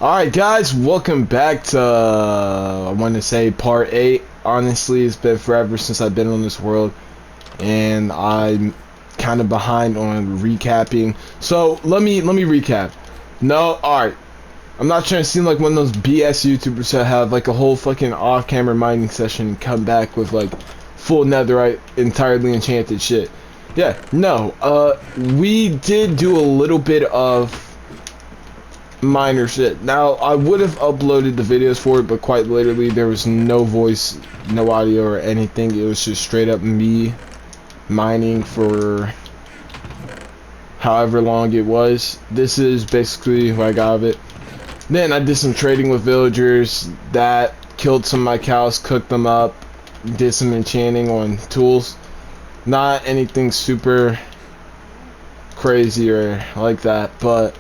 Alright guys, welcome back to, I want to say part 8. Honestly, it's been forever since I've been on this world, and I'm kind of behind on recapping. So, let me recap. No, alright. I'm not trying to seem like one of those BS YouTubers that have like a whole fucking off-camera mining session and come back with like full netherite, entirely enchanted shit. Yeah, no, we did do a little bit of minor shit. Now, I would have uploaded the videos for it, but quite literally, there was no voice, no audio or anything. It was just straight up me mining for however long it was. This is basically what I got of it. Then I did some trading with villagers that killed some of my cows, cooked them up, did some enchanting on tools. Not anything super crazy or like that, but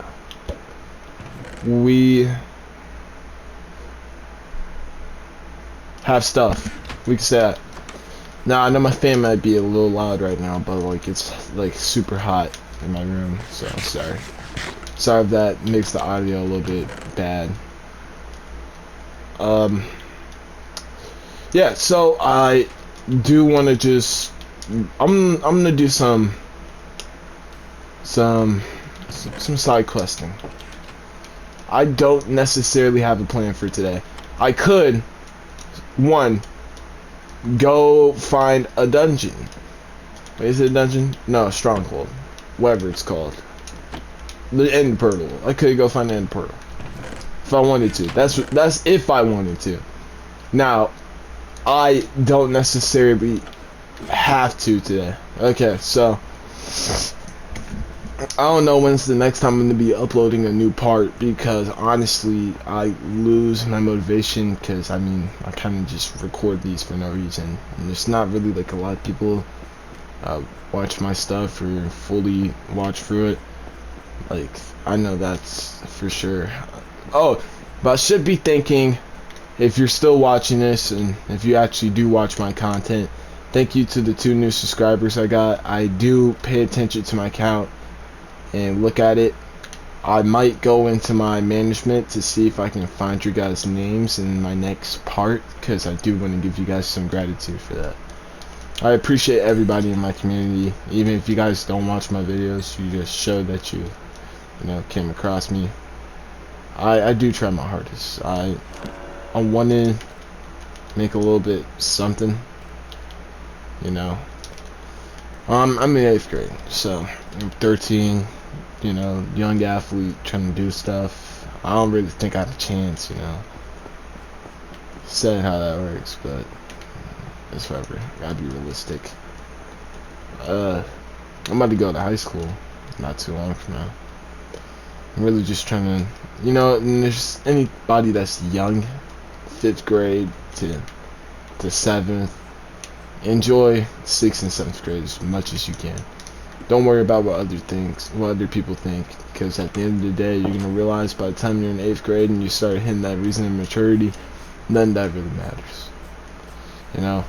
we have stuff. We can say that. Now, I know my fan might be a little loud right now, but like it's like super hot in my room, so I'm sorry. Sorry if that makes the audio a little bit bad. Yeah, so I do want to just I'm gonna do some side questing. I don't necessarily have a plan for today. I could, one, go find a dungeon. Wait, is it a dungeon? No, a stronghold. Whatever it's called. The end portal. I could go find the end portal. If I wanted to. That's if I wanted to. Now, I don't necessarily have to today. Okay, so I don't know when's the next time I'm going to be uploading a new part, because honestly I lose my motivation, because I mean I kind of just record these for no reason, and there's not really like a lot of people watch my stuff or fully watch through it. Like, I know that's for sure. Oh, but I should be thanking, if you're still watching this and if you actually do watch my content, thank you to the 2 new subscribers I got. I do pay attention to my account and look at it. I might go into my management to see if I can find your guys' names in my next part, because I do want to give you guys some gratitude for that. I appreciate everybody in my community. Even if you guys don't watch my videos, you just show that you know, came across me. I do try my hardest. I want to make a little bit something, you know. I'm in 8th grade, so I'm 13, you know, young athlete trying to do stuff. I don't really think I have a chance, you know. Saying how that works, but it's whatever. Gotta be realistic. I'm about to go to high school not too long from now. I'm really just trying to, you know, and there's anybody that's young, 5th grade to 7th, enjoy 6th and 7th grade as much as you can. Don't worry about what other people think, because at the end of the day, you're gonna realize by the time you're in 8th grade and you start hitting that reasoning maturity, none of that really matters. You know,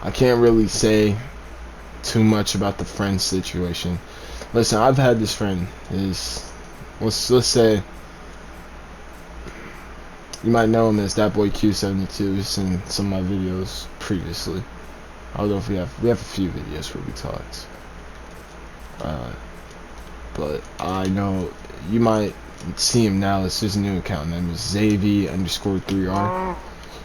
I can't really say too much about the friend situation. Listen, I've had this friend, let's say you might know him as that boy Q72. He's in some of my videos previously. I don't know if we have a few videos where we talked. But I know you might see him now. It's his new account. Name is Xavi_3R.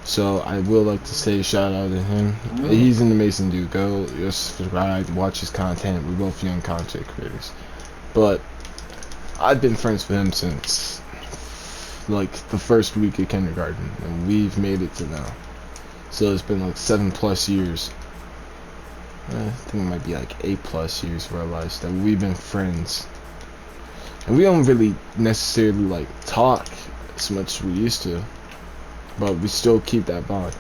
So I will like to say shout out to him. He's an amazing dude. Go just subscribe, watch his content. We're both young content creators. But I've been friends with him since like the first week of kindergarten, and we've made it to now. So it's been like 7+ years. I think it might be like 8+ years for our lives that we've been friends. And we don't really necessarily like talk as much as we used to, but we still keep that bond.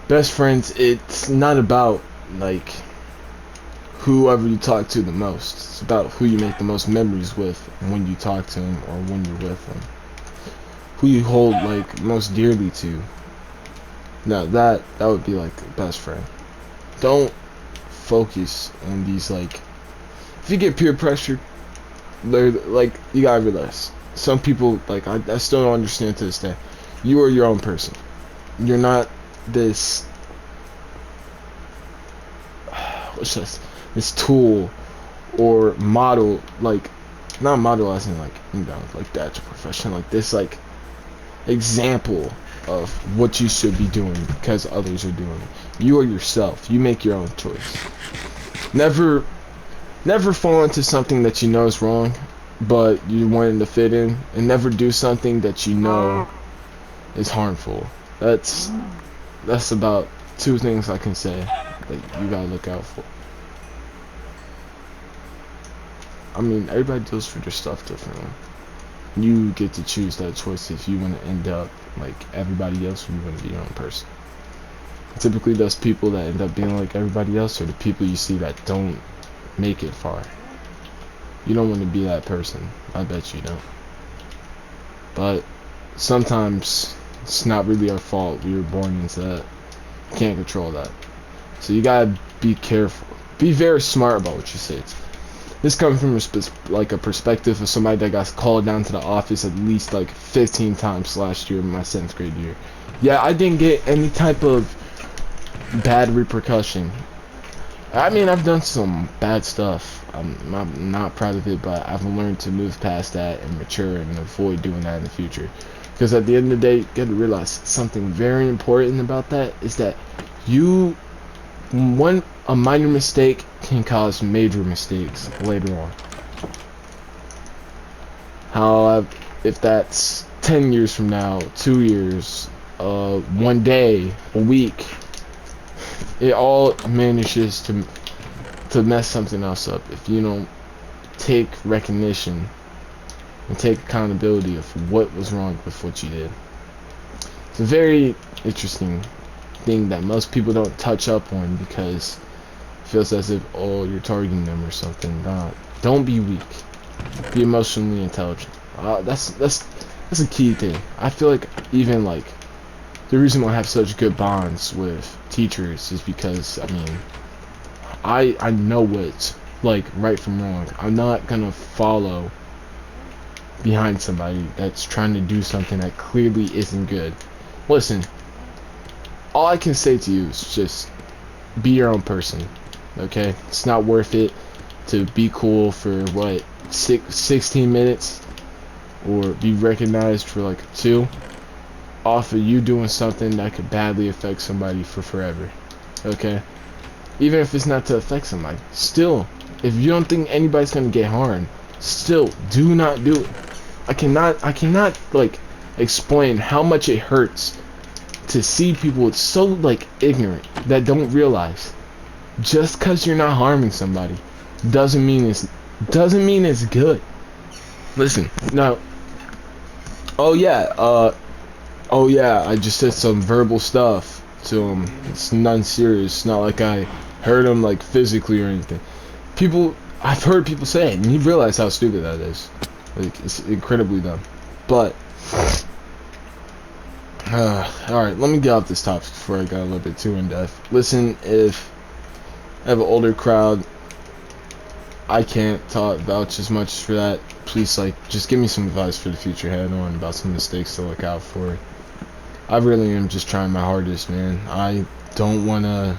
Best friends, it's not about like whoever you talk to the most. It's about who you make the most memories with when you talk to them or when you're with them. Who you hold like most dearly to. Now that would be like a best friend. Don't focus on these, like, if you get peer pressure, they're like, you gotta realize, some people, like, I still don't understand to this day. You are your own person. You're not this, what's this tool or model, like, not model as in like, you know, like that's a profession, like this, like, example of what you should be doing because others are doing it. You are yourself. You make your own choice. Never fall into something that you know is wrong, but you wanting to fit in, and never do something that you know is harmful. That's about two things I can say that you gotta look out for. I mean, everybody deals with their stuff differently. You get to choose that choice if you want to end up like everybody else, or you want to be your own person. Typically, those people that end up being like everybody else are the people you see that don't make it far. You don't want to be that person. I bet you don't. But sometimes it's not really our fault. We were born into that. You can't control that. So you gotta be careful. Be very smart about what you say. This comes from a perspective of somebody that got called down to the office at least like 15 times last year in my 7th grade year. Yeah, I didn't get any type of bad repercussion. I mean, I've done some bad stuff. I'm not proud of it, but I've learned to move past that and mature and avoid doing that in the future. Because at the end of the day, you got to realize something very important about that is that a minor mistake can cause major mistakes later on. However, if that's 10 years from now, 2 years, 1 day, a week, it all manages to mess something else up if you don't take recognition and take accountability of what was wrong with what you did. It's a very interesting thing that most people don't touch up on because it feels as if, oh, you're targeting them or something. Nah, don't be weak. Be emotionally intelligent. That's a key thing. I feel like even like the reason why I have such good bonds with teachers is because, I mean, I know what's like right from wrong. I'm not gonna follow behind somebody that's trying to do something that clearly isn't good. Listen, all I can say to you is just be your own person, okay? It's not worth it to be cool for what, 16 minutes or be recognized for like 2 off of you doing something that could badly affect somebody for forever, okay? Even if it's not to affect somebody, still, if you don't think anybody's gonna get harmed, still do not do it. I cannot like explain how much it hurts to see people so like ignorant that don't realize just because you're not harming somebody doesn't mean it's good. Listen, now, oh yeah, I just said some verbal stuff to him. It's nothing serious. It's not like I hurt him like physically or anything. I've heard people say it, and you realize how stupid that is. Like, it's incredibly dumb. But alright, let me get off this topic before I got a little bit too in depth. Listen, if I have an older crowd, I can't talk vouch as much for that. Please, like, just give me some advice for the future head on about some mistakes to look out for. I really am just trying my hardest, man. I don't want to,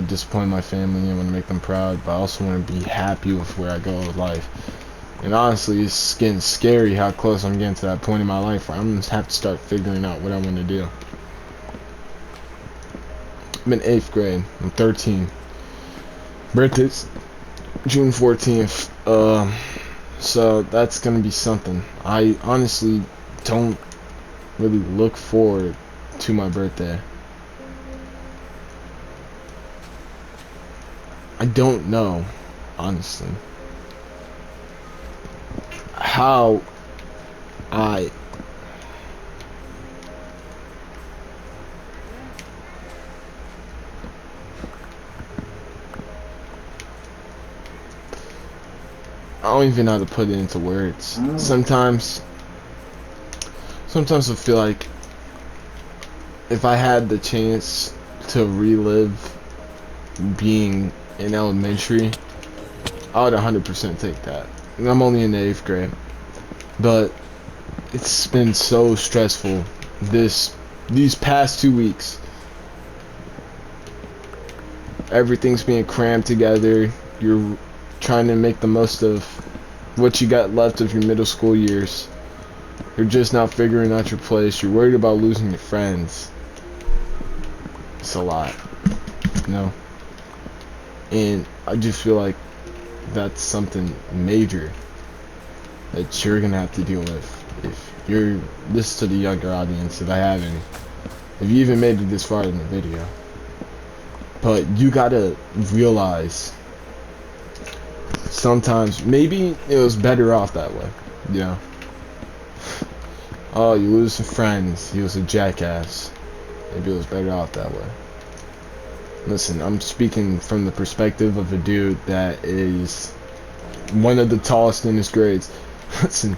disappoint my family. I want to make them proud, but I also want to be happy with where I go with life. And honestly, it's getting scary how close I'm getting to that point in my life where I'm going to have to start figuring out what I want to do. I'm in 8th grade. I'm 13. Birthday's June 14th. So that's going to be something. I honestly don't really look forward to my birthday. I don't know, honestly, how I don't even know how to put it into words. Sometimes I feel like if I had the chance to relive being in elementary, I would 100% take that. and I'm only in the 8th grade. But it's been so stressful these past 2 weeks. Everything's being crammed together. You're trying to make the most of what you got left of your middle school years. You're just not figuring out your place. You're worried about losing your friends. It's a lot, you know? And I just feel like that's something major that you're gonna have to deal with if you're this to the younger audience, if I have any. If you even made it this far in the video. But you gotta realize sometimes maybe it was better off that way, you know? Oh, you lose some friends, he was a jackass. Maybe it was better off that way. Listen, I'm speaking from the perspective of a dude that is one of the tallest in his grades. Listen,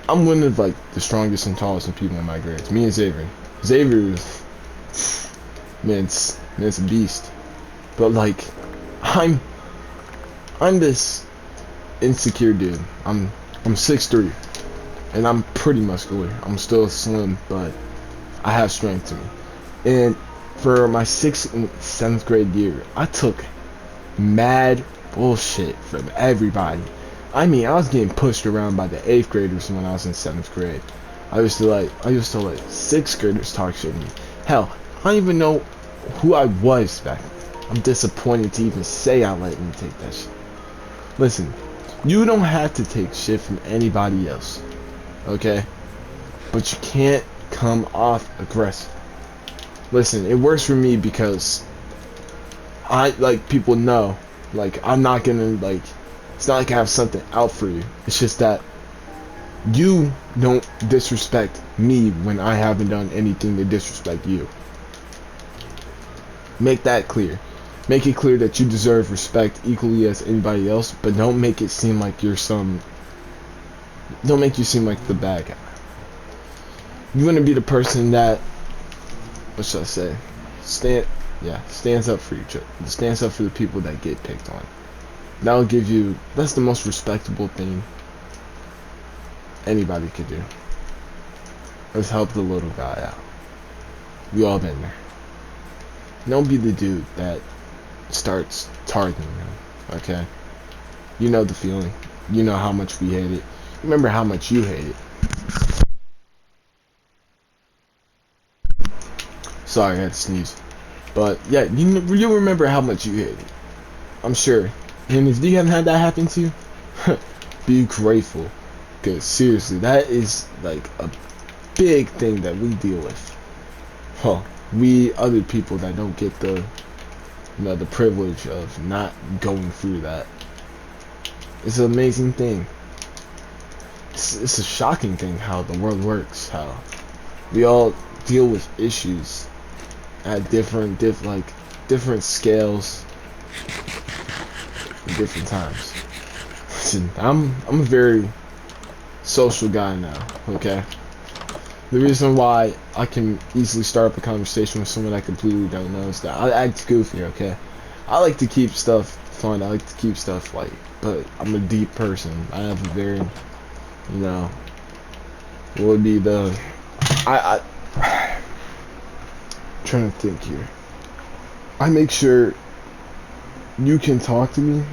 I'm one of like the strongest and tallest in people in my grades. Me and Xavier. Xavier is, man, it's a beast. But like, I'm this insecure dude. I'm 6'3", and I'm pretty muscular. I'm still slim, but I have strength to me. And for my 6th and 7th grade year, I took mad bullshit from everybody. I mean, I was getting pushed around by the 8th graders when I was in 7th grade. I used to let 6th graders talk shit to me. Hell, I don't even know who I was back then. I'm disappointed to even say I let them take that shit. Listen, you don't have to take shit from anybody else, okay? But you can't come off aggressive. Listen, it works for me because people know, like, I'm not gonna, like, it's not like I have something out for you. It's just that you don't disrespect me when I haven't done anything to disrespect you. Make that clear. Make it clear that you deserve respect equally as anybody else, but don't make it seem like you're don't make you seem like the bad guy. You want to be the person that, what should I say, stands up for each other. Stands up for the people that get picked on. That'll give you, that's the most respectable thing anybody could do. Let's help the little guy out. We all been there. Don't be the dude that starts targeting him, okay? You know the feeling. You know how much we hate it. Remember how much you hate it. Sorry, I had to sneeze. But yeah, you remember how much you hate it. I'm sure. And if you haven't had that happen to you, be grateful. Because seriously, that is like a big thing that we deal with. We other people that don't get the the privilege of not going through that. It's an amazing thing. It's a shocking thing how the world works, how we all deal with issues at different scales at different times. Listen, I'm a very social guy now, okay? The reason why I can easily start up a conversation with someone I completely don't know is that I act goofy, okay? I like to keep stuff fun, I like to keep stuff light, but I'm a deep person. I have a very, what would be the, I'm trying to think here. I make sure you can talk to me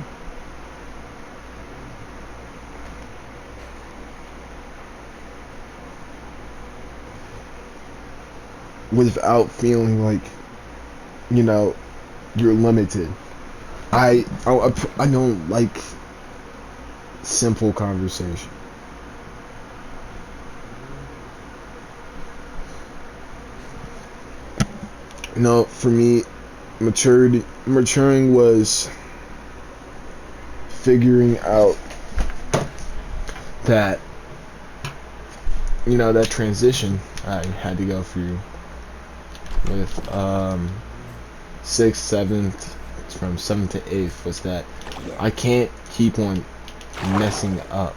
without feeling like, you're limited. I don't like simple conversation. For me, maturing was figuring out that, that transition I had to go through with 6th, 7th, from 7th to 8th, was that I can't keep on messing up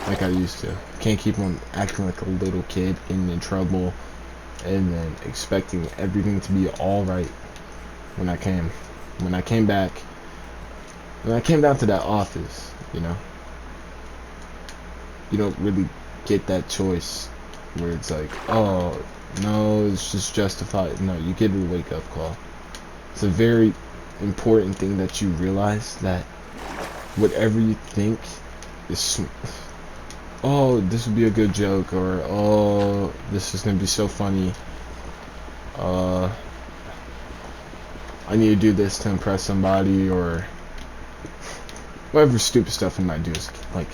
like I used to. Can't keep on acting like a little kid, getting in trouble, and then expecting everything to be alright when I came down to that office, you don't really get that choice where it's like, oh no, it's just justified. No, you get a wake up call. It's a very important thing that you realize that whatever you think is, oh, this would be a good joke, or oh, this is gonna be so funny, I need to do this to impress somebody, or whatever stupid stuff we might do is like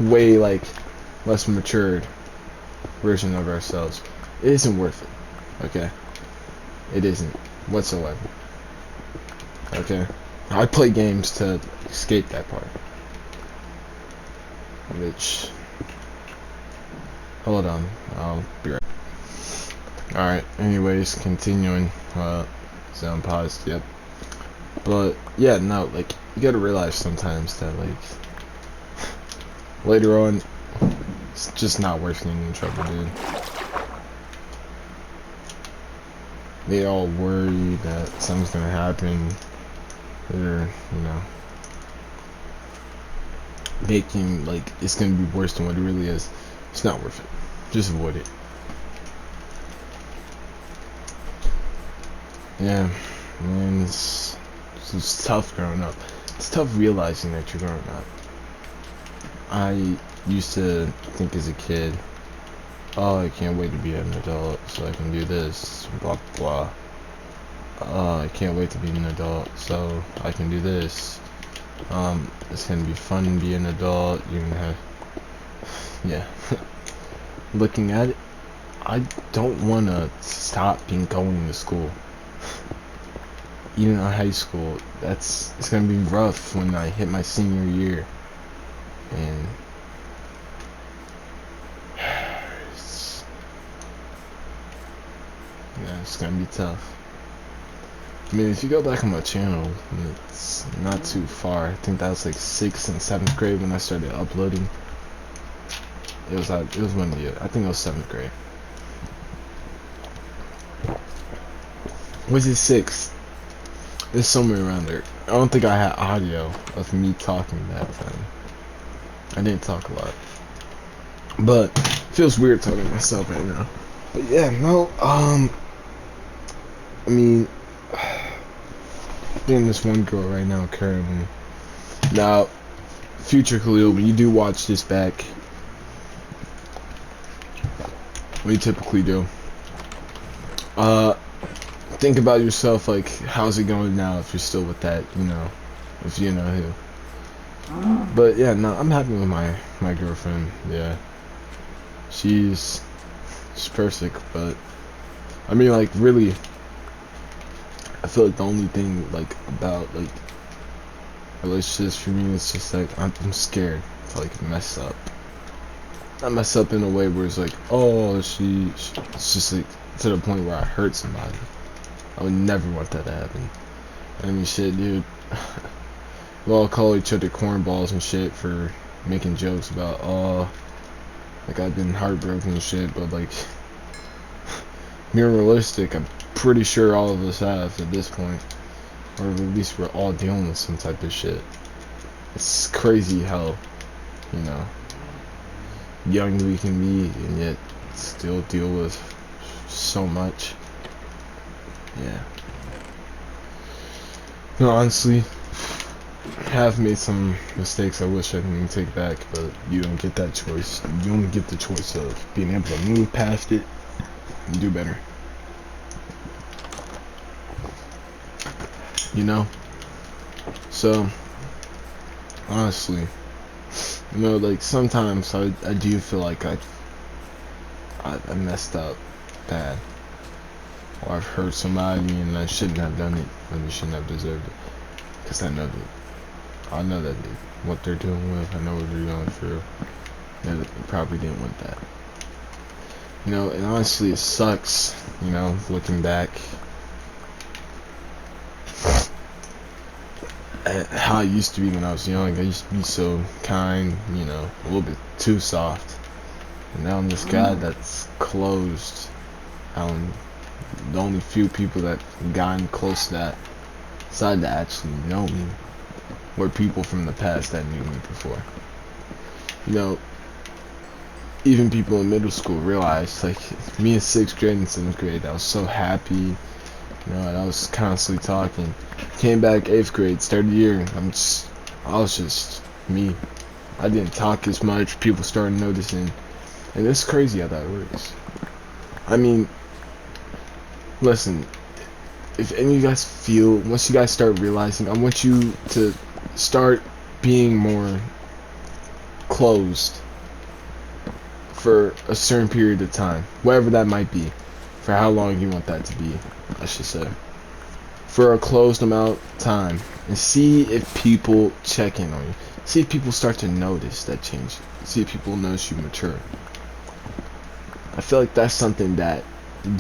way like less matured version of ourselves. It isn't worth it. Okay, it isn't whatsoever. Okay, I play games to escape that part. Which, hold on, I'll be right. Alright, anyways, continuing. Sound paused, yep. But yeah, no, like, you gotta realize sometimes that, like, later on, it's just not worth getting in trouble, dude. They all worry that something's gonna happen. They're, you know, making, like, it's gonna be worse than what it really is. It's not worth it. Just avoid it. Yeah, man, it's tough growing up. It's tough realizing that you're growing up. I used to think as a kid, oh, I can't wait to be an adult so I can do this, blah blah. Oh, I can't wait to be an adult so I can do this. It's gonna be fun being an adult. You're gonna have, yeah. Looking at it, I don't want to stop going to school. Even in high school, it's gonna be rough when I hit my senior year, and it's gonna be tough. I mean, if you go back on my channel, it's not too far. I think that was like 6th and 7th grade when I started uploading. It was one year. I think it was 7th grade. Was it 6th? It's somewhere around there. I don't think I had audio of me talking that time. I didn't talk a lot, but it feels weird talking to myself right now. But yeah, no, I mean, being this one girl right now currently. Now, future Khalil, when you do watch this back, what you typically do, think about yourself, like, how's it going now if you're still with that, you know, if you know who. But yeah, no, I'm happy with my girlfriend. Yeah, she's perfect. But I mean, like, really, I feel like the only thing, like, about, like, relationships for me is just like I'm scared to, like, mess up. Not mess up in a way where it's like, oh, it's just like to the point where I hurt somebody. I would never want that to happen. I mean, shit, dude. We'll all call each other cornballs and shit for making jokes about, oh, like, I've been heartbroken and shit, but, like, being realistic, I'm pretty sure all of us have at this point. Or at least we're all dealing with some type of shit. It's crazy how, you know, young we can be and yet still deal with so much. Yeah. No, honestly, have made some mistakes I wish I didn't take back, but you don't get that choice. You only get the choice of being able to move past it and do better. You know? So, honestly, you know, like, sometimes I do feel like I messed up bad. Or I've hurt somebody and I shouldn't have done it, and I shouldn't have deserved it. Because I know that what they're dealing with, I know what they're going through. That they probably didn't want that. You know, and honestly, it sucks, you know, looking back at how I used to be when I was young. I used to be so kind, you know, a little bit too soft. And now I'm this guy that's closed. The only few people that gotten close to that decided to actually know me were people from the past that knew me before. you know, even people in middle school realized, like, me in 6th grade and 7th grade, I was so happy, you know, and I was constantly talking. Came back 8th grade, started the year, I was just me. I didn't talk as much, people started noticing, and it's crazy how that works. I mean, listen, if any of you guys feel, once you guys start realizing, I want you to start being more closed for a certain period of time, whatever that might be, for how long you want that to be, I should say, for a closed amount of time, and see if people check in on you, see if people start to notice that change, see if people notice you mature. I feel like that's something that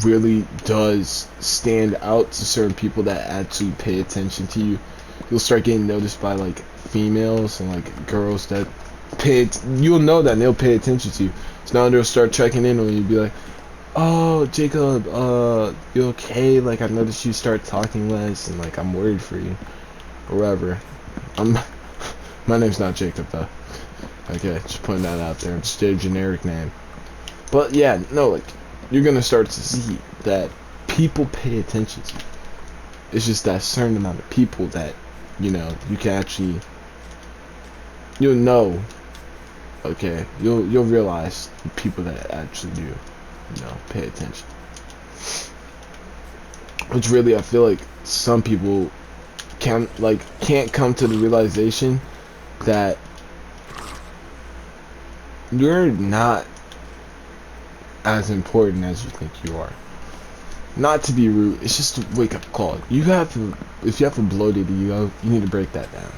really does stand out to certain people that actually pay attention to you. You'll start getting noticed by like females and like girls that you'll know that and they'll pay attention to you. So now they'll start checking in on you and be like, "Oh, Jacob, you okay? Like, I noticed you start talking less and like I'm worried for you." Or whatever. My name's not Jacob though. Okay, just putting that out there. It's just a generic name. But yeah, no, like, you're gonna start to see that people pay attention to you. It's just that certain amount of people that, you know, you can actually, you'll know, okay, you'll realize the people that actually do, you know, pay attention. Which really, I feel like some people can't come to the realization that you're not as important as you think you are. Not to be rude, it's just a wake up call. You have to, if you have a bloated ego, you need to break that down.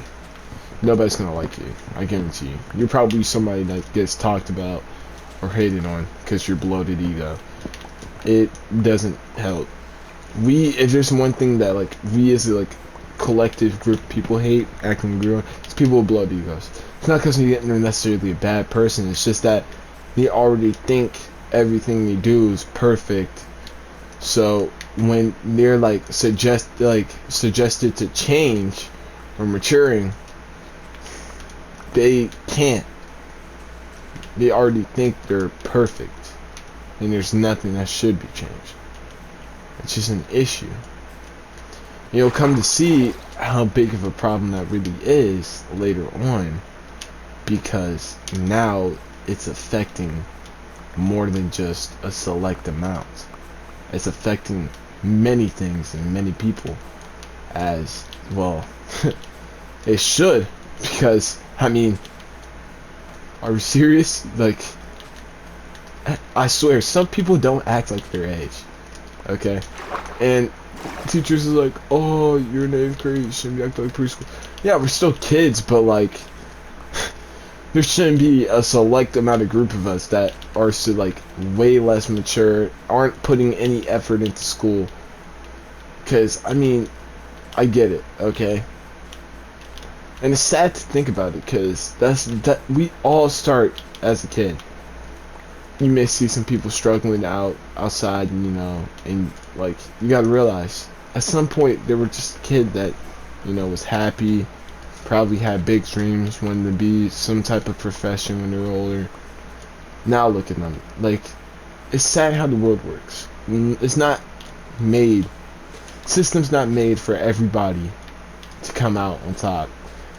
Nobody's gonna like you, I guarantee you. You're probably somebody that gets talked about or hated on because your bloated ego. It doesn't help. If there's one thing that like we as a like collective group of people hate acting real, it's people with bloated egos. It's not because they're necessarily a bad person, it's just that they already think everything they do is perfect. So when they're like suggested to change or maturing, they can't. They already think they're perfect, and there's nothing that should be changed. It's just an issue. You'll come to see how big of a problem that really is later on, because now it's affecting more than just a select amount. It's affecting many things and many people as well. It should, because I mean, are we serious? Like, I swear, some people don't act like their age. Okay, and teachers are like, "Oh, you're in 8th grade, you shouldn't be acting like preschool." Yeah, we're still kids, but like, there shouldn't be a select amount of group of us that are so like way less mature, aren't putting any effort into school. Cause I mean, I get it, okay, and it's sad to think about it, cause that we all start as a kid. You may see some people struggling outside, and you know, and like you gotta realize at some point they were just a kid that, you know, was happy, probably had big dreams, wanted to be some type of profession when they were older. Now look at them. Like, it's sad how the world works. It's not made. System's not made for everybody to come out on top.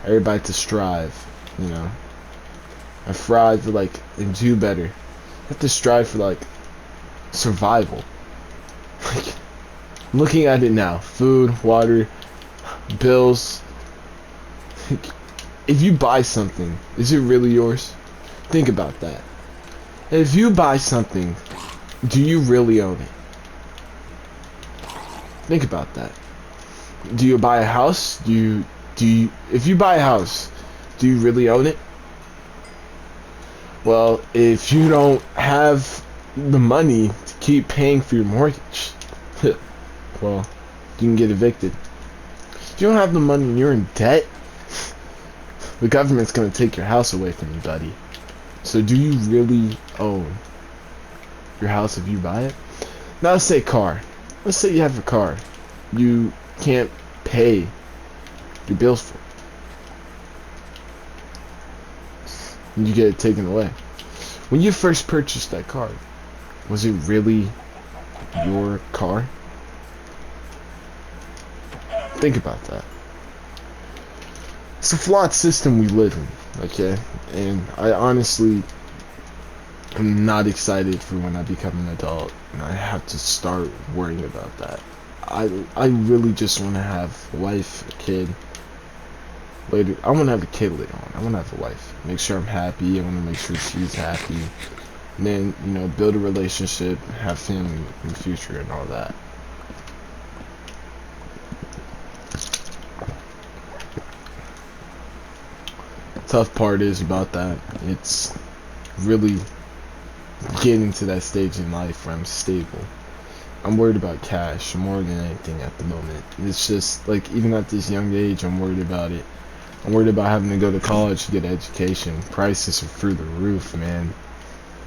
Everybody to strive, you know, and strive for like and do better. You have to strive for like survival. Like, looking at it now, food, water, bills. If you buy something, is it really yours? Think about that. If you buy something, do you really own it? Think about that. Do you buy a house? If you buy a house, do you really own it? Well, if you don't have the money to keep paying for your mortgage, well, you can get evicted. If you don't have the money and you're in debt, the government's gonna take your house away from you, buddy. So do you really own your house if you buy it? Now let's say car. Let's say you have a car. You can't pay your bills for it. and you get it taken away. When you first purchased that car, was it really your car? Think about that. It's a flawed system we live in, okay? And I honestly am not excited for when I become an adult and I have to start worrying about that. I really just want to have a wife, a kid. Later, I want to have a kid later on. I want to have a wife. Make sure I'm happy. I want to make sure she's happy. And then, you know, build a relationship, have family in the future and all that. Tough part is about that. It's really getting to that stage in life where I'm stable. I'm worried about cash more than anything at the moment. It's just like, even at this young age, I'm worried about it. I'm worried about having to go to college to get an education. Prices are through the roof, man.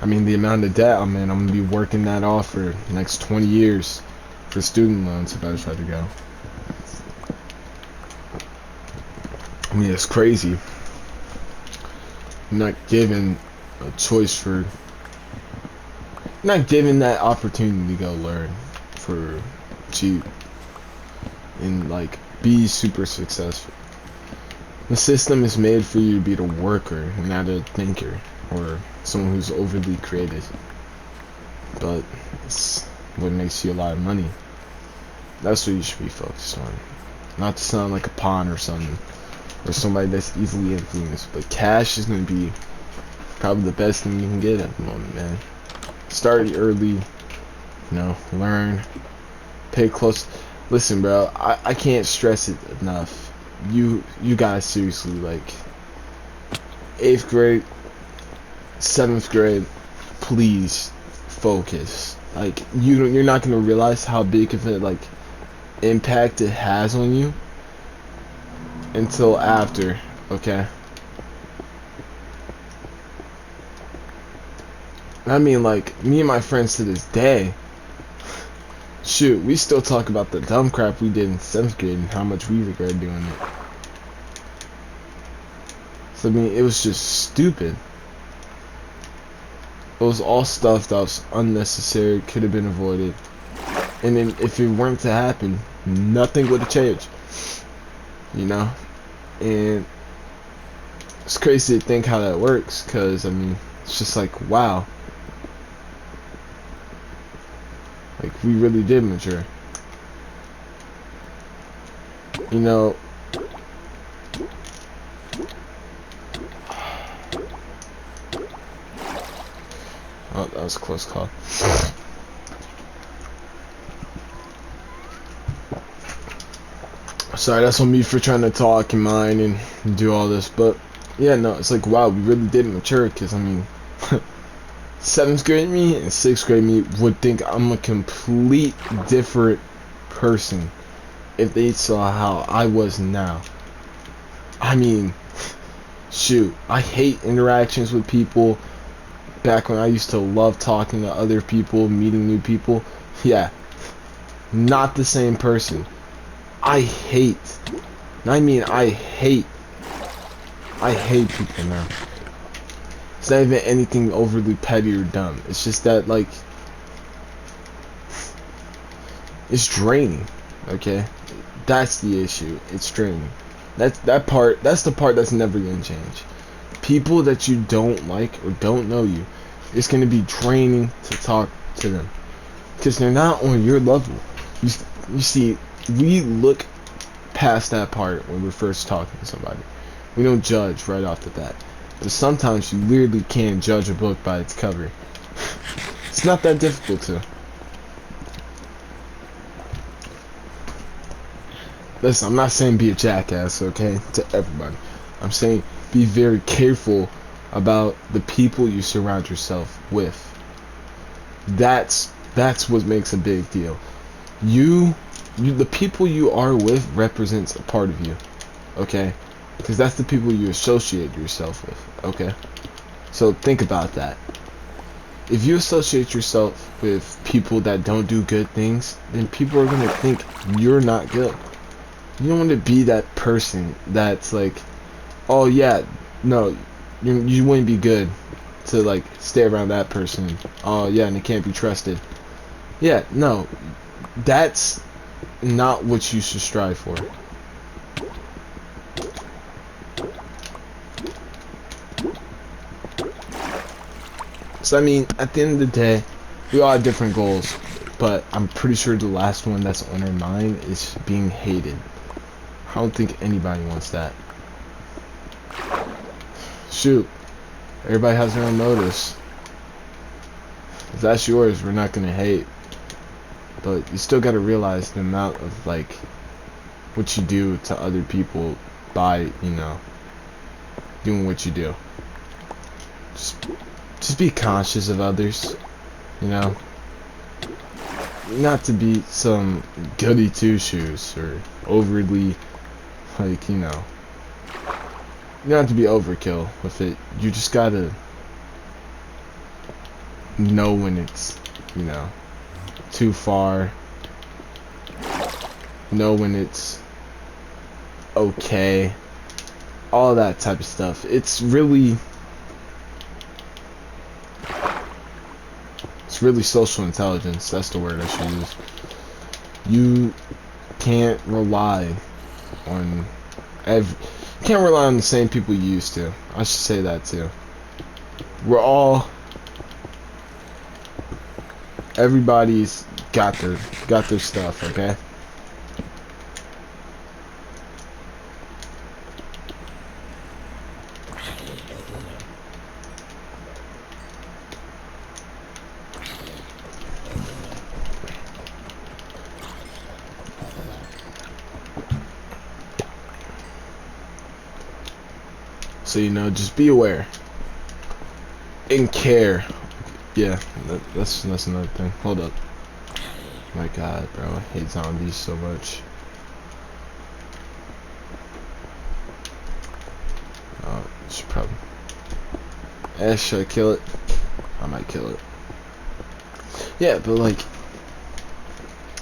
I mean, the amount of debt I'm in, I'm gonna be working that off for the next 20 years for student loans if I try to go. I mean, it's crazy. I'm not given a choice for, not given that opportunity to go learn for cheap and like be super successful. The system is made for you to be a worker, not a thinker or someone who's overly creative. But it's what makes you a lot of money. That's what you should be focused on. Not to sound like a pawn or something, or somebody that's easily influenced. But cash is going to be probably the best thing you can get at the moment, man. Start early, you know, learn, pay close. Listen, bro, I can't stress it enough. You guys seriously, like, 8th grade, 7th grade, please focus. Like, you're not gonna realize how big of a like impact it has on you until after, okay? I mean, like, me and my friends to this day, shoot, we still talk about the dumb crap we did in 7th grade and how much we regret doing it. So, I mean, it was just stupid. It was all stuff that was unnecessary, could have been avoided. And then if it weren't to happen, nothing would have changed. You know? And it's crazy to think how that works, because, I mean, it's just like, wow. Like, we really did mature. You know, oh, that was a close call. Sorry, that's on me for trying to talk and mine and do all this. But, yeah, no, it's like, wow, we really did mature, because, I mean, 7th grade me and 6th grade me would think I'm a complete different person if they saw how I was now. I mean, shoot, I hate interactions with people. Back when I used to love talking to other people, meeting new people, yeah, not the same person. I hate people now. It's not even anything overly petty or dumb. It's just that, like, it's draining, okay? That's the issue. It's draining. That's the part that's never gonna change. People that you don't like or don't know you, it's gonna be draining to talk to them, because they're not on your level. You see, we look past that part when we're first talking to somebody. We don't judge right off the bat. But sometimes you literally can't judge a book by its cover. It's not that difficult to. Listen, I'm not saying be a jackass, okay, to everybody. I'm saying be very careful about the people you surround yourself with. That's what makes a big deal. The people you are with represents a part of you, okay? Because that's the people you associate yourself with, okay? So think about that. If you associate yourself with people that don't do good things, then people are going to think you're not good. You don't want to be that person that's like, oh yeah, no, you wouldn't be good to like stay around that person. Oh yeah, and it can't be trusted. Yeah, no, that's not what you should strive for. So I mean, at the end of the day, we all have different goals, but I'm pretty sure the last one that's on our mind is being hated. I don't think anybody wants that. Shoot, everybody has their own motives. If that's yours, we're not gonna hate. But you still gotta realize the amount of like what you do to other people by, you know, doing what you do. Just be conscious of others, you know. Not to be some goody two shoes or overly like, you know. You don't have to be overkill with it. You just gotta know when it's, you know, too far. Know when it's okay. All that type of stuff. It's really social intelligence. That's the word I should use. You can't rely on can't rely on the same people you used to. I should say that too. Everybody's got their stuff, okay? So, you know, just be aware and care. Yeah, that's another thing. Hold up. My God, bro, I hate zombies so much. Oh, should probably. Should I kill it? I might kill it. Yeah, but like,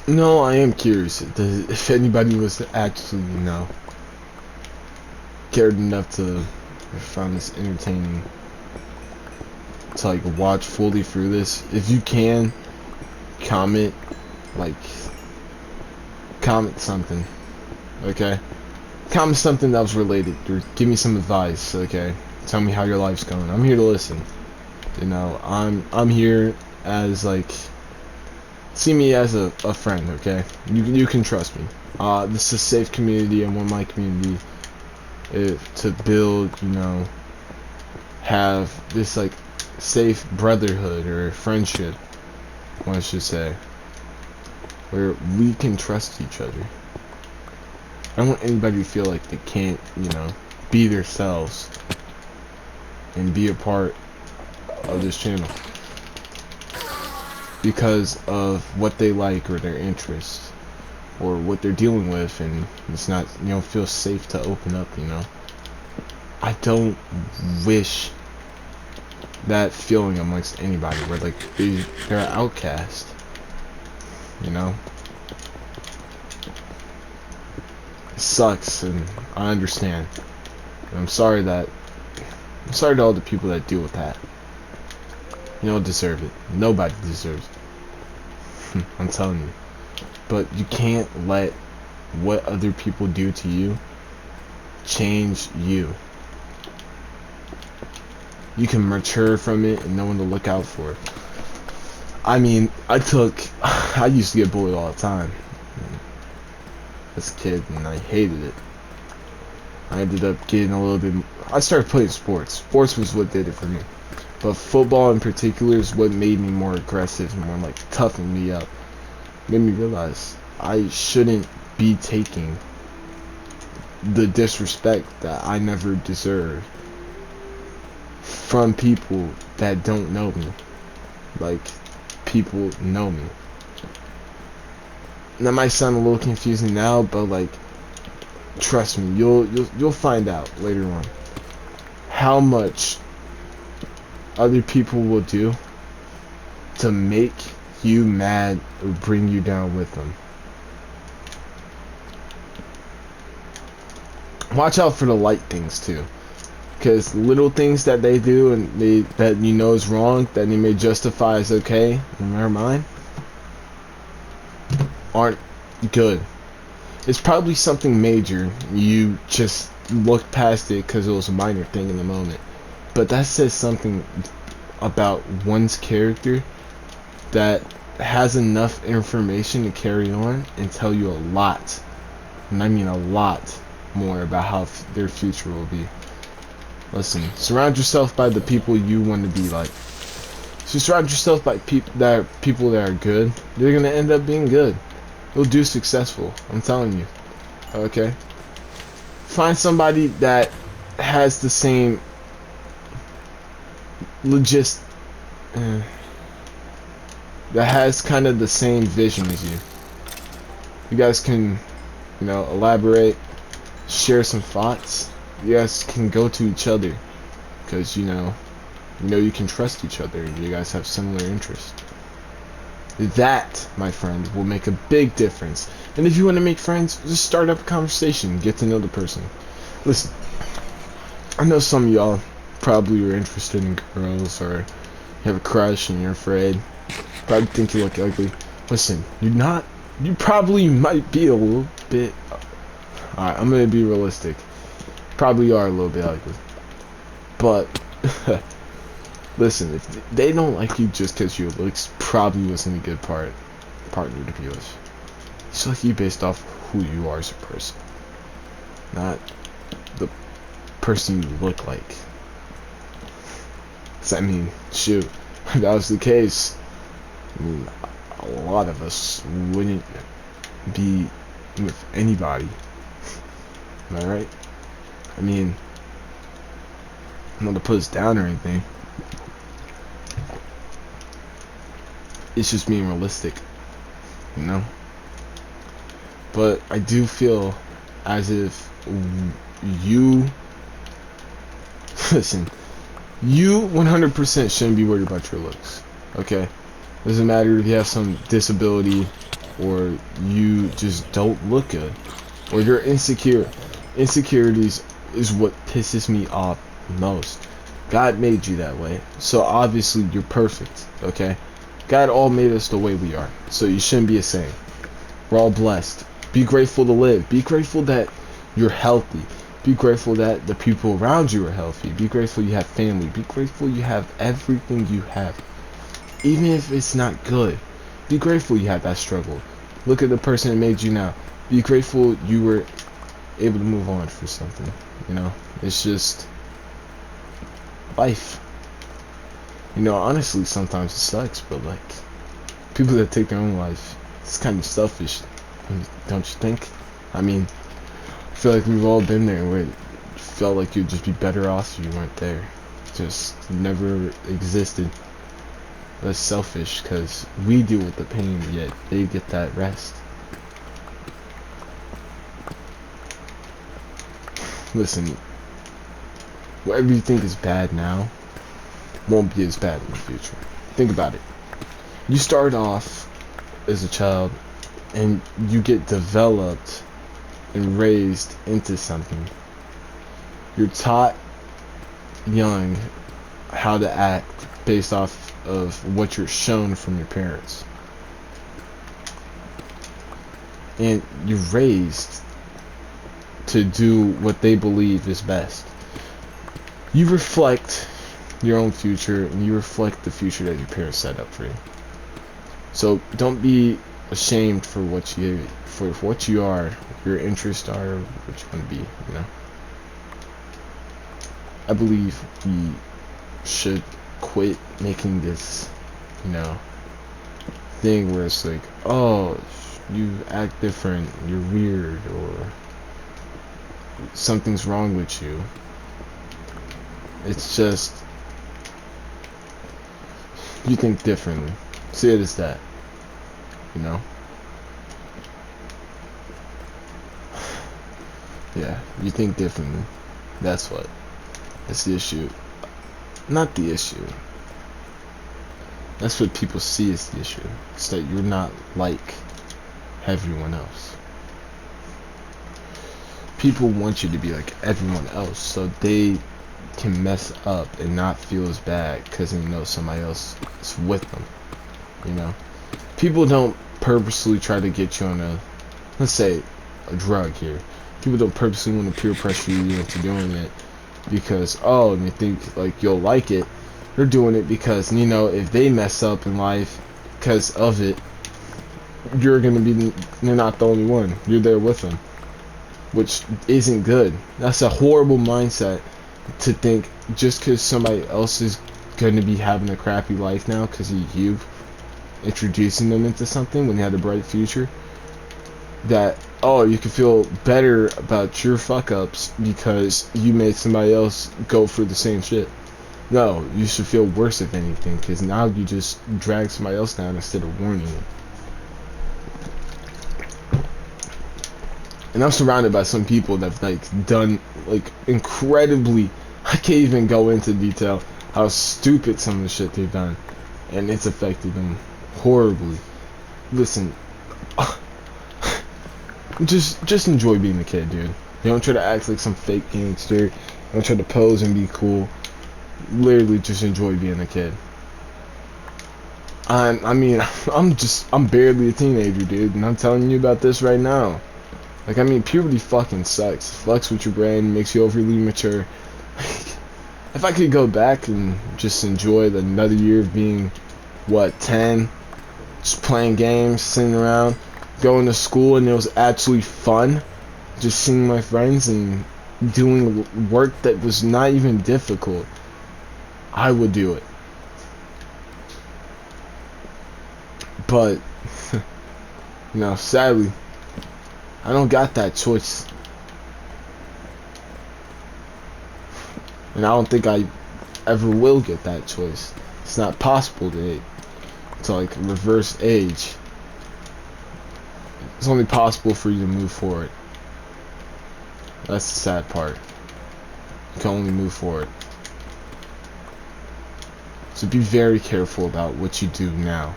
no, I am curious if anybody was to actually, you know, cared enough to find this entertaining to like watch fully through this. If you can, comment something, okay? Comment something that was related, or give me some advice, okay? Tell me how your life's going. I'm here to listen. You know, I'm here as like, see me as a friend, okay? You can trust me. This is a safe community. I want my community to build, you know, have this like safe brotherhood or friendship, one should say, where we can trust each other. I don't want anybody to feel like they can't, you know, be themselves and be a part of this channel because of what they like or their interests or what they're dealing with, and it's not, you know, feel safe to open up, you know. I don't wish that feeling amongst anybody where like they're an outcast, you know. It sucks, and I understand. And I'm sorry to all the people that deal with that. You don't deserve it. Nobody deserves it. I'm telling you. But you can't let what other people do to you change you. You can mature from it and know when to look out for it. I mean, I used to get bullied all the time as a kid, and I hated it. I ended up getting a little bit, I started playing sports. Sports was what did it for me. But football in particular is what made me more aggressive and more like toughen me up. Made me realize I shouldn't be taking the disrespect that I never deserved from people that don't know me. Like, people know me. And that might sound a little confusing now, but like, trust me, you'll find out later on how much other people will do to make you mad or bring you down with them. Watch out for the light things too. Because little things that they do and that you know is wrong, that they may justify as okay in their mind, aren't good. It's probably something major. You just looked past it because it was a minor thing in the moment. But that says something about one's character that has enough information to carry on and tell you a lot, and I mean a lot more about how their future will be. Listen, surround yourself by the people you want to be like. So surround yourself by people that are good. They're gonna end up being good. You'll do successful. I'm telling you. Okay. Find somebody that has the same that has kind of the same vision as you. You guys can, elaborate, share some thoughts. You guys can go to each other because you can trust each other. You guys have similar interests. That, my friend, will make a big difference. And if you want to make friends, just start up a conversation, get to know the person. Listen, I know some of y'all probably are interested in girls, or you have a crush and you're afraid. Probably think you look ugly. Listen, you probably might be a little bit. Alright, I'm gonna be realistic. Probably are a little bit ugly. But listen, if they don't like you just because your looks, probably wasn't a good partner to be with. It's like you based off who you are as a person, not the person you look like. Cause I mean, shoot, if that was the case, I mean, a lot of us wouldn't be with anybody. Am I right? I mean, I'm not to put us down or anything. It's just being realistic, But I do feel as if you listen. You 100% shouldn't be worried about your looks. Okay, doesn't matter if you have some disability or you just don't look good or you're insecure. Insecurities is what pisses me off most. God made you that way, so obviously you're perfect. Okay. God all made us the way we are, so you shouldn't be a saint. We're all blessed. Be grateful to live. Be grateful that you're healthy. Be grateful that the people around you are healthy. Be grateful you have family. Be grateful you have everything you have. Even if it's not good, be grateful you had that struggle. Look at the person that made you now. Be grateful you were able to move on for something. It's just life. Honestly, sometimes it sucks, but like, people that take their own life, it's kind of selfish, don't you think? I mean, I feel like we've all been there where it felt like you'd just be better off if you weren't there. Just never existed. That's selfish, because we deal with the pain, yet they get that rest. Listen, whatever you think is bad now won't be as bad in the future. Think about it. You start off as a child and you get developed and raised into something. You're taught young how to act based off of what you're shown from your parents. And you're raised to do what they believe is best. You reflect your own future, and you reflect the future that your parents set up for you. So don't be ashamed for what you are, your interests are, what you want to be. I believe we should quit making this, thing where it's like, oh, you act different, you're weird, or something's wrong with you. It's just, you think differently. See it as that. Yeah, you think differently. That's what. That's the issue. Not the issue. That's what people see as the issue. It's that you're not like everyone else. People want you to be like everyone else, so they can mess up and not feel as bad because they know somebody else is with them. You know, people don't purposely try to get you on a, let's say, a drug here. People don't purposely want to peer pressure you into doing it because, oh, and they think like you'll like it. They're doing it because, you know, if they mess up in life because of it, you're not the only one. You're there with them, which isn't good. That's a horrible mindset to think just because somebody else is going to be having a crappy life now because you've introducing them into something when they had a bright future, that, oh, you can feel better about your fuck ups because you made somebody else go through the same shit. No, you should feel worse if anything, because now you just drag somebody else down instead of warning them. And I'm surrounded by some people that've like done like incredibly, I can't even go into detail how stupid some of the shit they've done, and it's affected them horribly. Listen, just enjoy being a kid, dude. You don't try to act like some fake gangster. Don't try to pose and be cool. Literally just enjoy being a kid. I mean, I'm barely a teenager, dude, and I'm telling you about this right now. Like, I mean, puberty fucking sucks. It fucks with your brain, makes you overly mature. If I could go back and just enjoy another year of being, what, 10, just playing games, sitting around, going to school, and it was actually fun, just seeing my friends and doing work that was not even difficult, I would do it. But, you know, sadly, I don't got that choice. And I don't think I ever will get that choice. It's not possible to like reverse age. It's only possible for you to move forward. That's the sad part. You can only move forward. So be very careful about what you do now.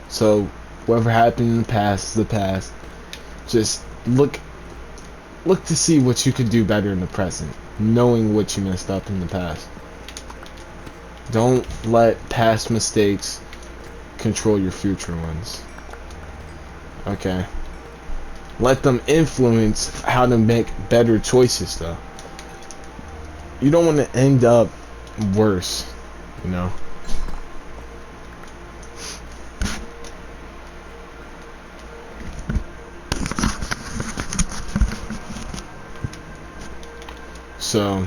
So whatever happened in the past is the past. Just look to see what you could do better in the present, knowing what you messed up in the past. Don't let past mistakes control your future ones. Okay? Let them influence how to make better choices, though. You don't want to end up worse, you know? So,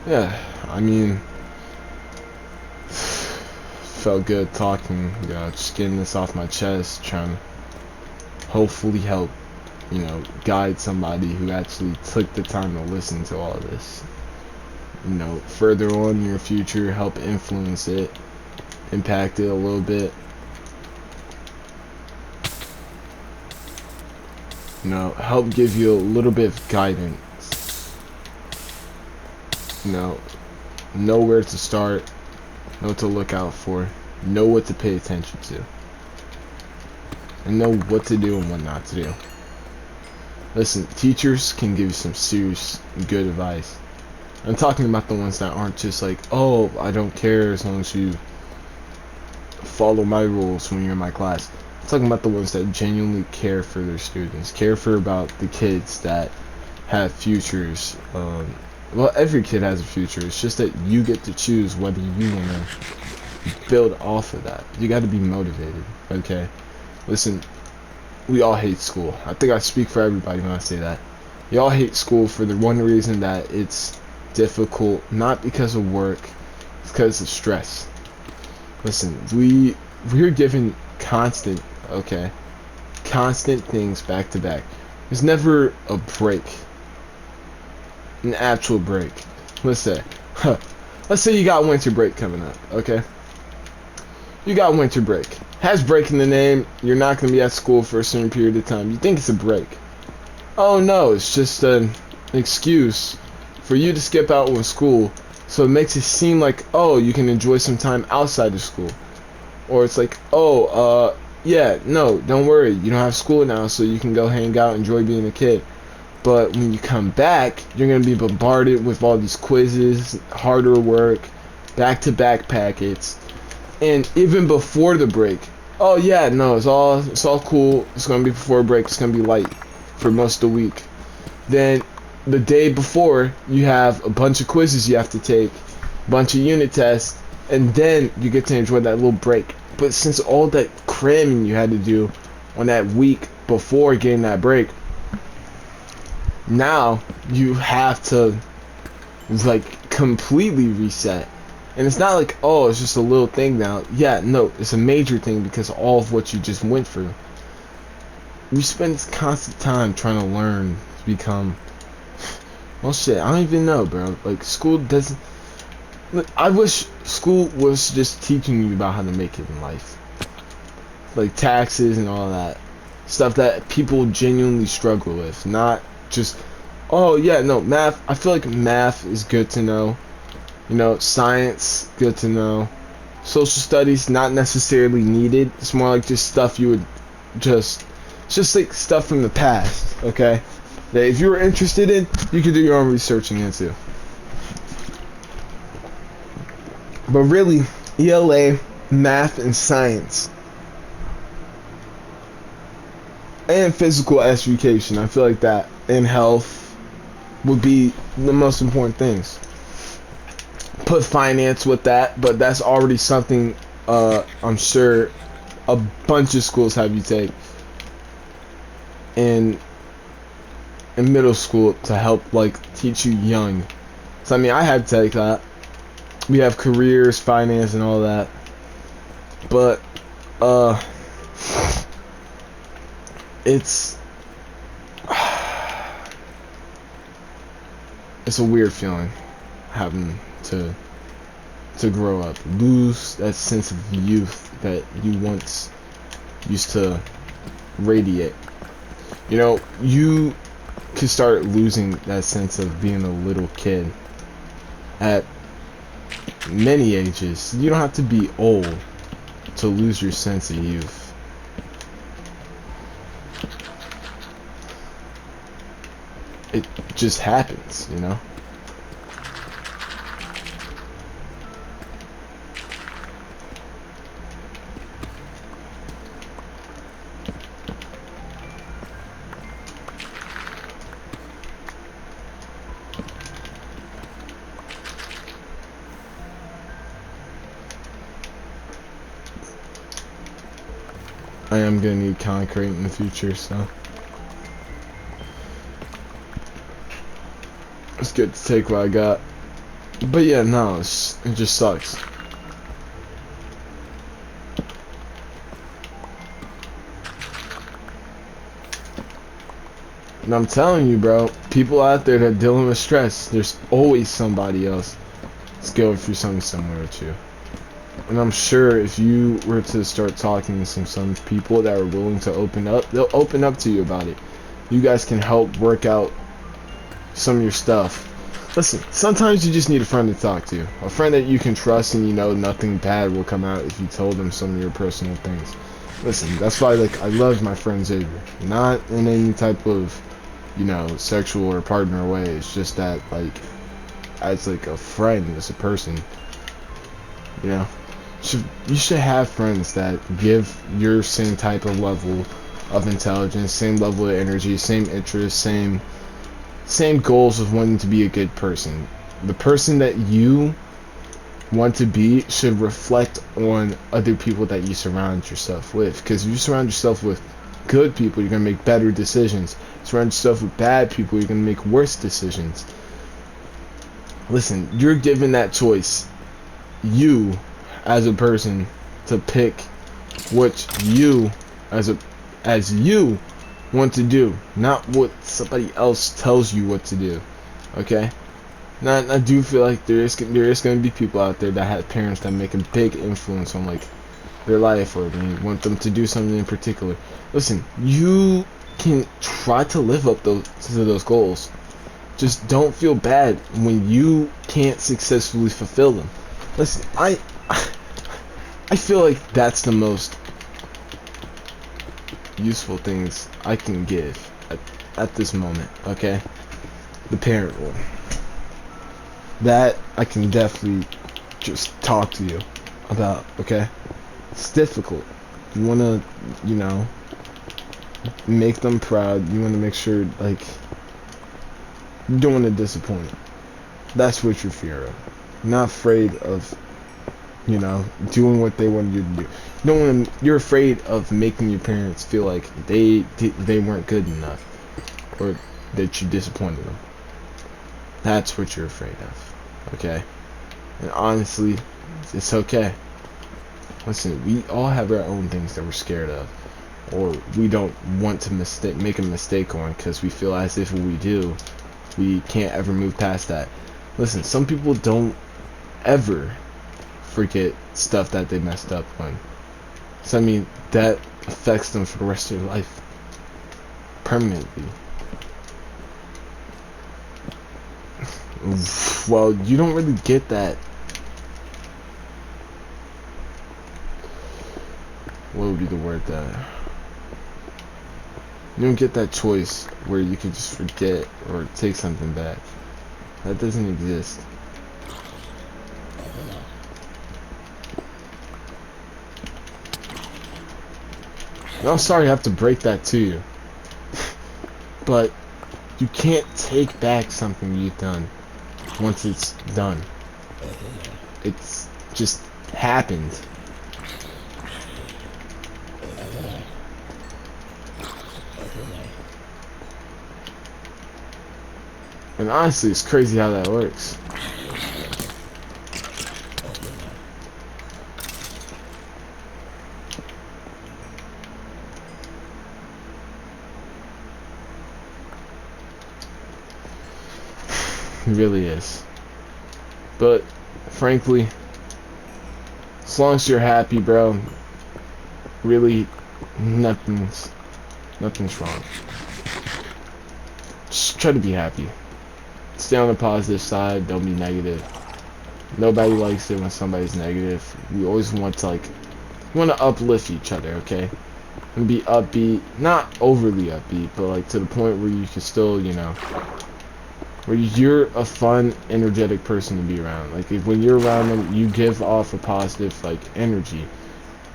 yeah, I mean, felt good talking, you know, just getting this off my chest, trying to hopefully help, you know, guide somebody who actually took the time to listen to all this. You know, further on in your future, help influence it, impact it a little bit. You know, help give you a little bit of guidance. You know where to start, know what to look out for, know what to pay attention to, and know what to do and what not to do. Listen, teachers can give you some serious good advice. I'm talking about the ones that aren't just like, oh, I don't care as long as you follow my rules when you're in my class. I'm talking about the ones that genuinely care for their students, care for about the kids that have futures. Well, every kid has a future. It's just that you get to choose whether you want to build off of that. You got to be motivated, okay? Listen, we all hate school. I think I speak for everybody when I say that. You all hate school for the one reason that it's difficult, not because of work, it's because of stress. Listen, we're given constant things back to back. There's never a break. An actual break. Let's say you got winter break coming up, okay? You got winter break. Has break in the name. You're not going to be at school for a certain period of time. You think it's a break. Oh no, it's just an excuse for you to skip out with school, so it makes it seem like, oh, you can enjoy some time outside of school. Or it's like, oh, yeah, no, don't worry. You don't have school now, so you can go hang out, enjoy being a kid. But when you come back, you're going to be bombarded with all these quizzes, harder work, back-to-back packets. And even before the break, oh yeah, no, it's all cool. It's going to be before break. It's going to be light for most of the week. Then the day before, you have a bunch of quizzes you have to take, a bunch of unit tests, and then you get to enjoy that little break. But since all that cramming you had to do on that week before getting that break, now you have to like completely reset. And it's not like, oh, it's just a little thing now. Yeah, no, it's a major thing because of all of what you just went through. You spend constant time trying to learn to become, well, shit, I don't even know, bro. Like, school doesn't, look, I wish school was just teaching you about how to make it in life. Like taxes and all that stuff that people genuinely struggle with, not just, oh yeah, no, math. I feel like math is good to know. You know, science, good to know. Social studies, not necessarily needed. It's more like just stuff you would just like stuff from the past, okay? That if you were interested in, you could do your own researching into. But really, ELA, math, and science, and physical education, I feel like that, and health would be the most important things. Put finance with that, but that's already something I'm sure a bunch of schools have you take in middle school to help like teach you young. So I mean, I had to take that. We have careers, finance, and all that, but it's a weird feeling having to grow up, lose that sense of youth that you once used to radiate. You know, you can start losing that sense of being a little kid at many ages. You don't have to be old to lose your sense of youth. It just happens, you know? I am gonna need concrete in the future, so it's good to take what I got. But yeah, no, it just sucks. And I'm telling you, bro, people out there that are dealing with stress, there's always somebody else that's going through something similar to you. And I'm sure if you were to start talking to some people that are willing to open up, they'll open up to you about it. You guys can help work out some of your stuff. Listen, sometimes you just need a friend to talk to. A friend that you can trust and you know nothing bad will come out if you told them some of your personal things. Listen, that's why, like, I love my friend Xavier. Not in any type of, you know, sexual or partner way. It's just that, like, as like a friend, as a person, you know, you should have friends that give your same type of level of intelligence, same level of energy, same interests, same goals of wanting to be a good person. The person that you want to be should reflect on other people that you surround yourself with. Because if you surround yourself with good people, you're going to make better decisions. Surround yourself with bad people, you're going to make worse decisions. Listen, you're given that choice, you as a person, to pick what you as you want to do, not what somebody else tells you what to do. Okay? Now, I do feel like there is going to be people out there that have parents that make a big influence on like their life, or they want them to do something in particular. Listen, you can try to live up to those goals. Just don't feel bad when you can't successfully fulfill them. Listen, I feel like that's the most useful things I can give. at this moment, okay? The parent role. That I can definitely just talk to you about, okay? It's difficult. You want to, you know, make them proud. You want to make sure, like, you don't want to disappoint. That's what you're fear of. You're not afraid of, you know, doing what they want you to do. You don't want to, you're afraid of making your parents feel like they weren't good enough, or that you disappointed them. That's what you're afraid of, okay? And honestly, it's okay. Listen, we all have our own things that we're scared of, or we don't want to make a mistake on, because we feel as if we do, we can't ever move past that. Listen, some people don't ever forget stuff that they messed up on. So I mean, that affects them for the rest of their life, permanently. Well, you don't really get that. What would be the word that? You don't get that choice where you can just forget or take something back. That doesn't exist. And I'm sorry I have to break that to you. But you can't take back something you've done once it's done. It's just happened. And honestly, it's crazy how that works. It really is. But frankly, as long as you're happy, bro, really nothing's wrong. Just try to be happy. Stay on the positive side, don't be negative. Nobody likes it when somebody's negative. We always want to, like, we want to uplift each other, okay? And be upbeat, not overly upbeat, but like to the point where you can still, you know, where you're a fun, energetic person to be around. Like, if when you're around them, you give off a positive, like, energy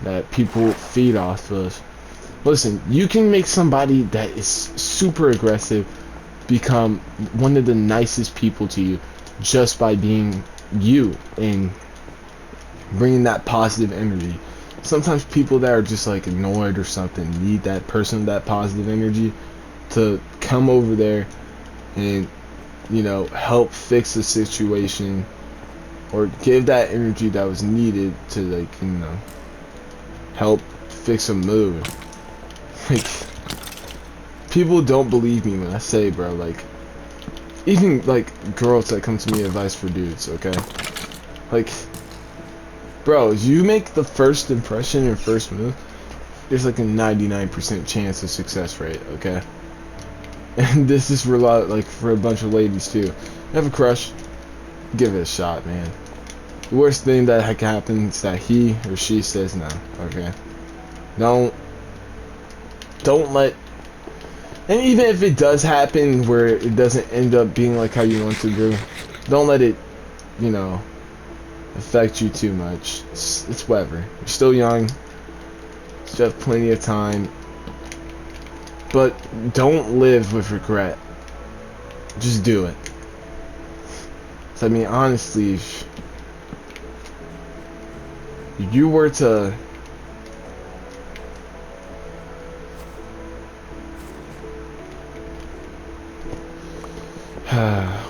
that people feed off of. Listen, you can make somebody that is super aggressive become one of the nicest people to you just by being you and bringing that positive energy. Sometimes people that are just like annoyed or something need that person, that positive energy to come over there and, you know, help fix the situation or give that energy that was needed to, like, you know, help fix a mood. Like, people don't believe me when I say, bro, like, even like girls that come to me advice for dudes, okay? Like, bro, you make the first impression and first move, there's like a 99% chance of success rate, okay? And this is for a lot, like, for a bunch of ladies too. You have a crush, give it a shot, man. The worst thing that can happen is that he or she says no, okay? Don't let, and even if it does happen where it doesn't end up being like how you want to do, don't let it, you know, affect you too much. It's whatever. You're still young. You still have plenty of time. But don't live with regret. Just do it. So, I mean, honestly, if you were to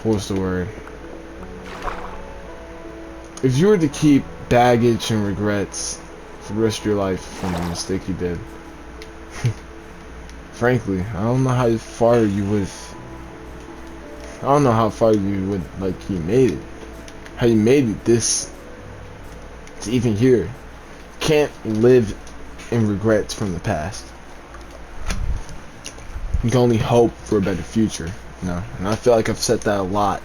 what was the word? If you were to keep baggage and regrets for the rest of your life from the mistake you did, frankly, I don't know how far you would. I don't know how far you would, like, you made it. How you made it this to even here. Can't live in regrets from the past. You can only hope for a better future, you know. And I feel like I've said that a lot,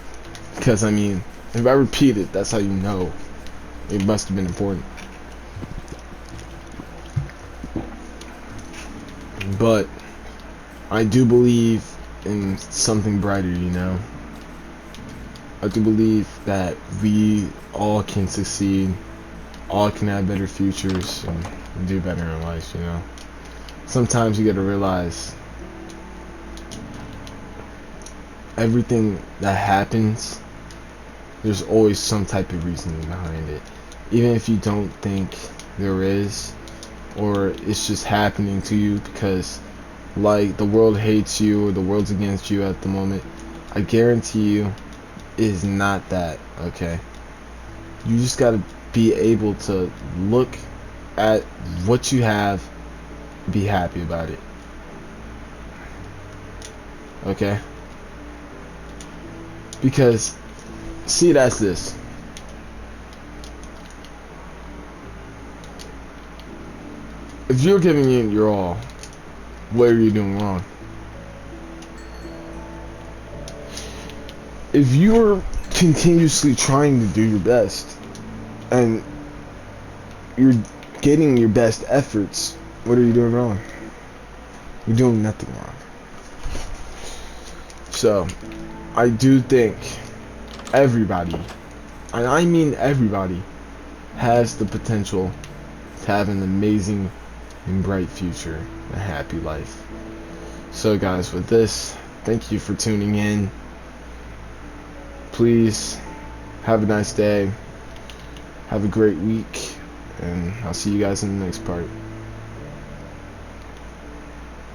because I mean, if I repeat it, that's how you know it must have been important. But I do believe in something brighter, you know. I do believe that we all can succeed, all can have better futures and do better in life, you know. Sometimes you gotta realize everything that happens, there's always some type of reasoning behind it. Even if you don't think there is, or it's just happening to you because like the world hates you or the world's against you at the moment, I guarantee you it is not that, okay? You just gotta be able to look at what you have, be happy about it. Okay? Because see it as this. If you're giving it your all, what are you doing wrong? If you're continuously trying to do your best and you're getting your best efforts, what are you doing wrong? You're doing nothing wrong. So, I do think everybody, and I mean everybody, has the potential to have an amazing and bright future, a happy life. So guys, with this, thank you for tuning in. Please have a nice day, have a great week, and I'll see you guys in the next part.